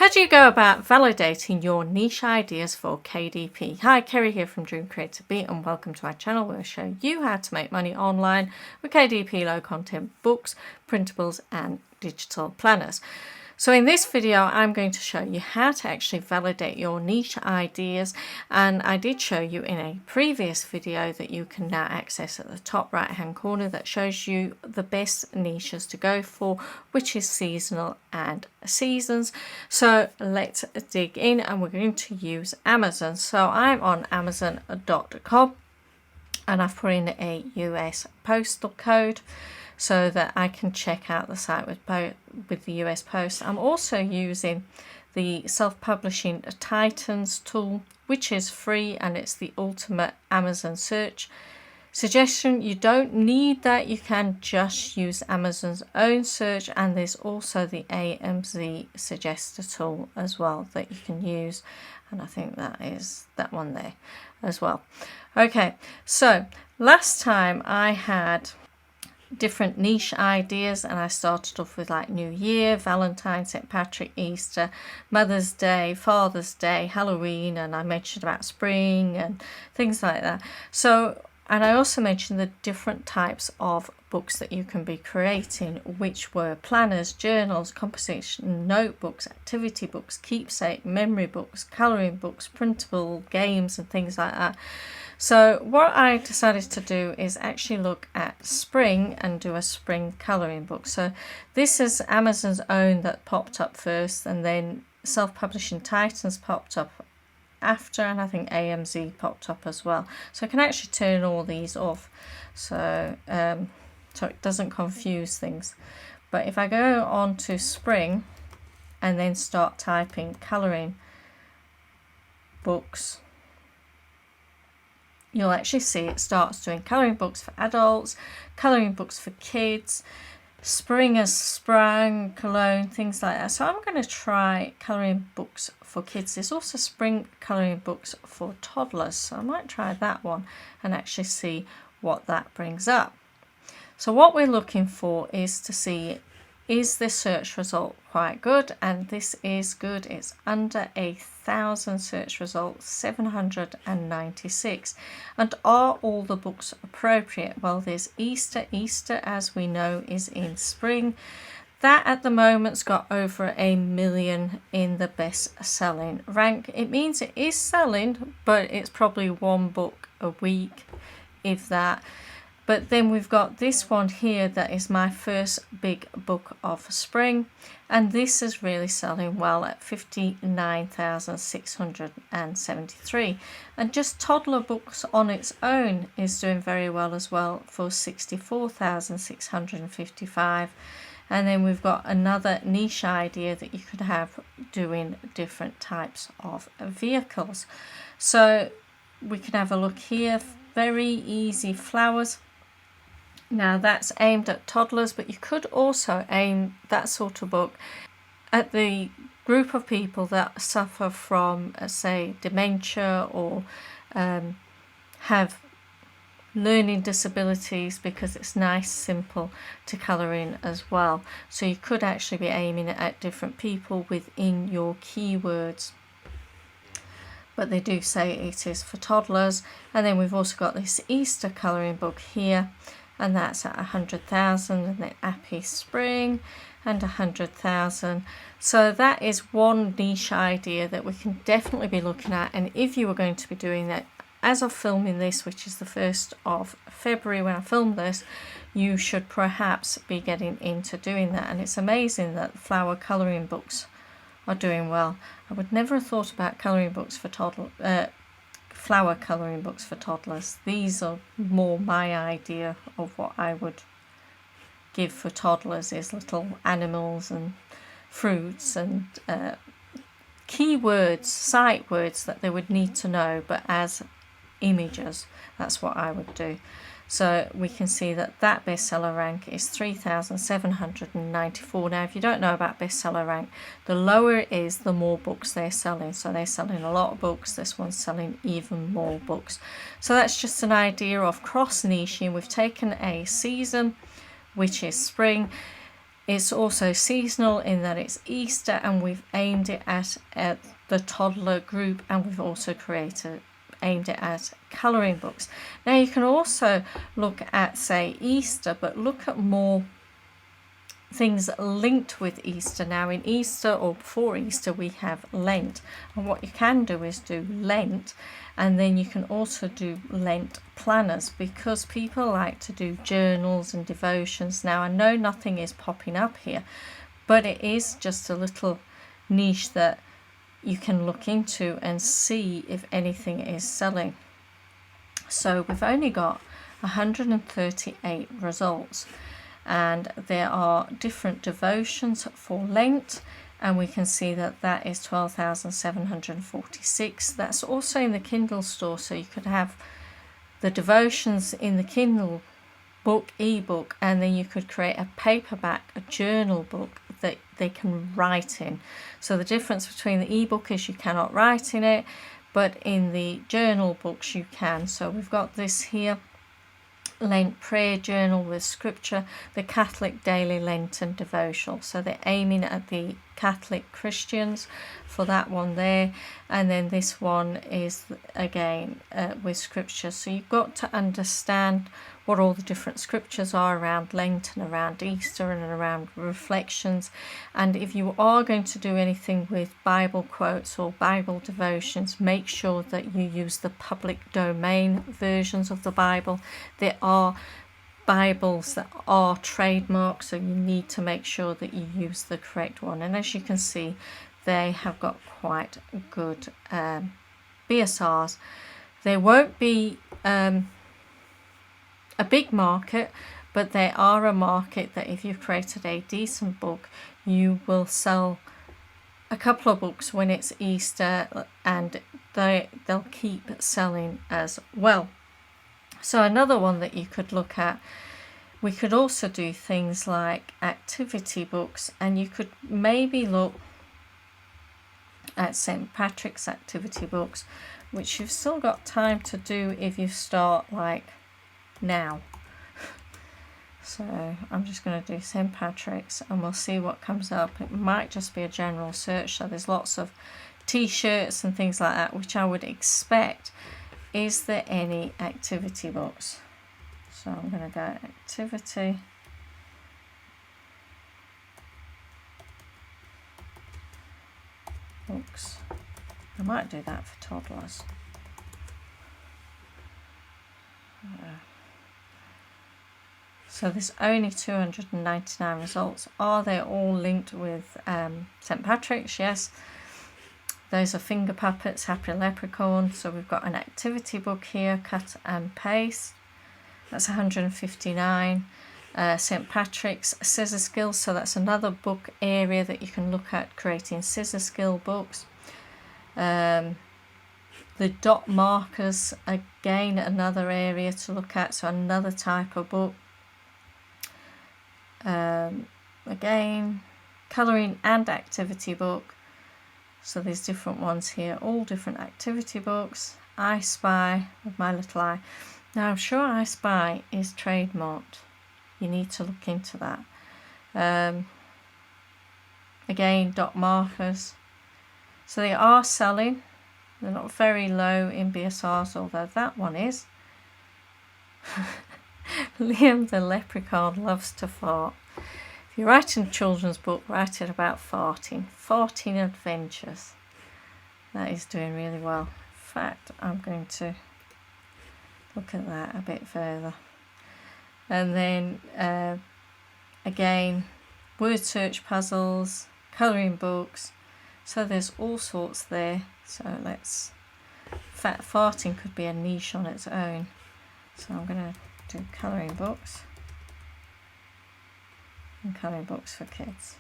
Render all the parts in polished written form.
How do you go about validating your niche ideas for KDP? Hi, Kerry here from Dream Creator Beat, and welcome to our channel where I show you how to make money online with KDP low content books, printables and digital planners. So in this video, I'm going to show you how to actually validate your niche ideas, and I did show you in a previous video that you can now access at the top right hand corner that shows you the best niches to go for, which is seasonal and seasons. So let's dig in, and we're going to use Amazon. So I'm on Amazon.com and I've put in a US postal code so that I can check out the site with the US Post. I'm also using the self-publishing Titans tool, which is free, and it's the ultimate Amazon search suggestion. You don't need that, you can just use Amazon's own search, and there's also the AMZ suggester tool as well that you can use, and I think that is that one there as well. Okay, so last time I had different niche ideas, and I started off with like New Year, Valentine's, St. Patrick, Easter, Mother's Day, Father's Day, Halloween, and I mentioned about spring and things like that. So, and I also mentioned the different types of books that you can be creating, which were planners, journals, composition notebooks, activity books, keepsake, memory books, colouring books, printable games and things like that. So what I decided to do is actually look at spring and do a spring colouring book. So this is Amazon's own that popped up first, and then self-publishing Titans popped up after, and I think AMZ popped up as well. So I can actually turn all these off so it doesn't confuse things. But if I go on to spring and then start typing colouring books, you'll actually see it starts doing colouring books for adults, colouring books for kids, spring has sprung, cologne, things like that. So I'm going to try colouring books for kids. There's also spring colouring books for toddlers, so I might try that one and actually see what that brings up. So what we're looking for is to see, is this search result quite good? And this is good. It's under 1,000 search results, 796. And are all the books appropriate? Well, there's Easter. Easter, as we know, is in spring. That at the moment's got over 1 million in the best-selling rank. It means it is selling, but it's probably one book a week, if that. But then we've got this one here that is my first big book of spring, and this is really selling well at 59,673. And just toddler books on its own is doing very well as well for 64,655. And then we've got another niche idea that you could have doing different types of vehicles. So we can have a look here. Very easy flowers. Now that's aimed at toddlers, but you could also aim that sort of book at the group of people that suffer from, say, dementia or have learning disabilities, because it's nice, simple to colour in as well. So you could actually be aiming at different people within your keywords. But they do say it is for toddlers. And then we've also got this Easter colouring book here, and that's at 100,000, and then Happy Spring and 100,000. So that is one niche idea that we can definitely be looking at. And if you were going to be doing that, as of filming this, which is the 1st of February when I filmed this, you should perhaps be getting into doing that. And it's amazing that flower colouring books are doing well. I would never have thought about colouring books for flower colouring books for toddlers. These are more my idea of what I would give for toddlers, is little animals and fruits and keywords, sight words that they would need to know, but as images. That's what I would do. So we can see that that bestseller rank is 3,794. Now, if you don't know about bestseller rank, the lower it is, the more books they're selling. So they're selling a lot of books. This one's selling even more books. So that's just an idea of cross niching. We've taken a season, which is spring. It's also seasonal in that it's Easter, and we've aimed it at the toddler group, and we've also aimed it at colouring books. Now you can also look at, say, Easter, but look at more things linked with Easter. Now in Easter, or before Easter, we have Lent, and what you can do is do Lent, and then you can also do Lent planners, because people like to do journals and devotions. Now I know nothing is popping up here, but it is just a little niche that you can look into and see if anything is selling. So we've only got 138 results, and there are different devotions for Lent, and we can see that that is 12,746. That's also in the Kindle store, so you could have the devotions in the Kindle book, ebook, and then you could create a paperback, a journal book that they can write in. So the difference between the ebook is you cannot write in it, but in the journal books you can. So we've got this here, Lent prayer journal with scripture, the Catholic daily Lenten devotional. So they're aiming at the Catholic Christians for that one there, and then this one is again with scripture. So you've got to understand what all the different scriptures are around Lent and around Easter and around reflections. And if you are going to do anything with Bible quotes or Bible devotions, make sure that you use the public domain versions of the Bible. There are Bibles that are trademarked, so you need to make sure that you use the correct one. And as you can see, they have got quite good BSRs. There won't be a big market, but they are a market that if you've created a decent book, you will sell a couple of books when it's Easter, and they'll keep selling as well. So another one that you could look at, we could also do things like activity books, and you could maybe look at St. Patrick's activity books, which you've still got time to do if you start like now. So I'm just going to do St. Patrick's and we'll see what comes up. It might just be a general search, so there's lots of t-shirts and things like that, which I would expect. Is there any activity books? So I'm going to go activity. Books. I might do that for toddlers. So there's only 299 results. Are they all linked with St. Patrick's? Yes. Those are finger puppets, Happy Leprechaun. So we've got an activity book here, cut and paste. That's 159. St. Patrick's scissor skills. So that's another book area that you can look at, creating scissor skill books. The dot markers, again, another area to look at. So another type of book. Again, colouring and activity book. So there's different ones here, all different activity books. I Spy with my little eye. Now I'm sure I Spy is trademarked. You need to look into that. Again, dot markers. So they are selling. They're not very low in BSRs, although that one is. Liam the leprechaun loves to fart. If you're writing a children's book, write it about farting. Farting adventures. That is doing really well. In fact, I'm going to look at that a bit further. And then, again, word search puzzles, colouring books. So there's all sorts there. So let's... farting could be a niche on its own. So I'm going to do colouring books. And colouring books for kids.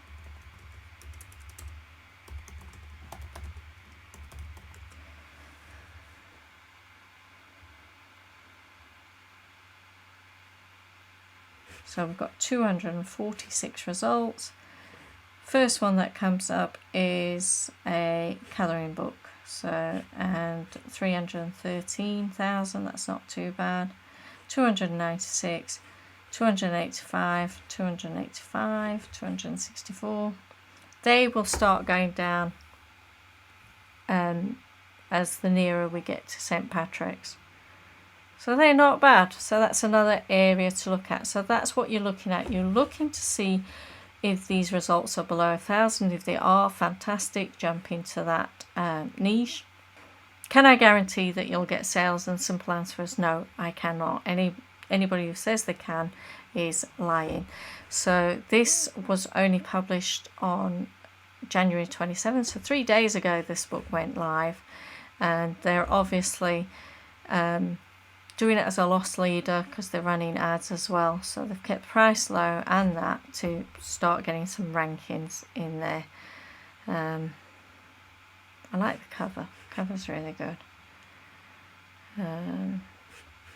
So we've got 246 results. First one that comes up is a colouring book. So, and 313,000, that's not too bad. 296, 285, 285, 264. They will start going down as the nearer we get to St. Patrick's. So they're not bad. So that's another area to look at. So that's what you're looking at. You're looking to see if these results are below 1,000. If they are, fantastic, jump into that niche. Can I guarantee that you'll get sales? And simple answer is no, I cannot. Anybody who says they can is lying. So this was only published on January 27th. So 3 days ago this book went live, and they're obviously doing it as a loss leader because they're running ads as well. So they've kept the price low and that to start getting some rankings in there. I like the cover. The cover's really good.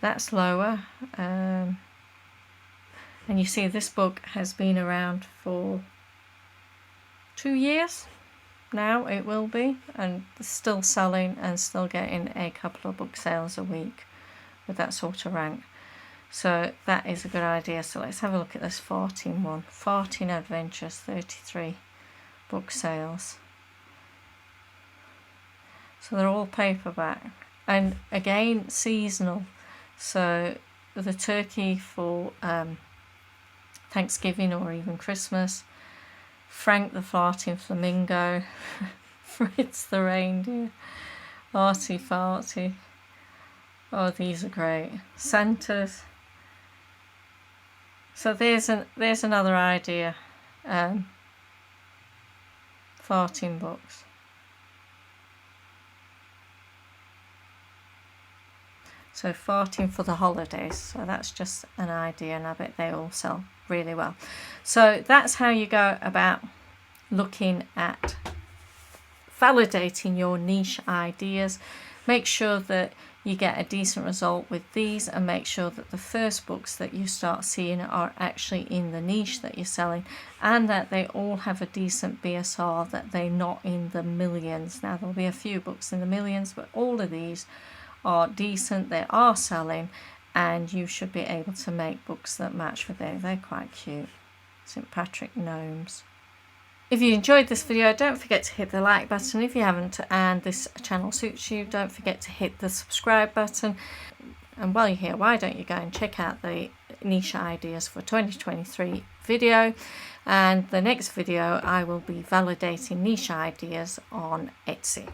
That's lower. And you see this book has been around for 2 years now, it will be, and still selling and still getting a couple of book sales a week with that sort of rank. So that is a good idea. So let's have a look at this 14 one. 14 Adventures, 33 book sales. So they're all paperback. And again, seasonal. So the turkey for Thanksgiving or even Christmas. Frank the Farting Flamingo. Fritz the Reindeer. Arty Farty. Oh, these are great. Santas. So there's another idea. Farting books. So farting for the holidays. So that's just an idea, and I bet they all sell really well. So that's how you go about looking at validating your niche ideas. Make sure that you get a decent result with these, and make sure that the first books that you start seeing are actually in the niche that you're selling, and that they all have a decent BSR, that they're not in the millions. Now there'll be a few books in the millions, but all of these are decent, they are selling, and you should be able to make books that match with them. They're quite cute. St. Patrick gnomes. If you enjoyed this video, don't forget to hit the like button if you haven't, and this channel suits you, don't forget to hit the subscribe button. And while you're here, why don't you go and check out the niche ideas for 2023 video, and the next video I will be validating niche ideas on Etsy.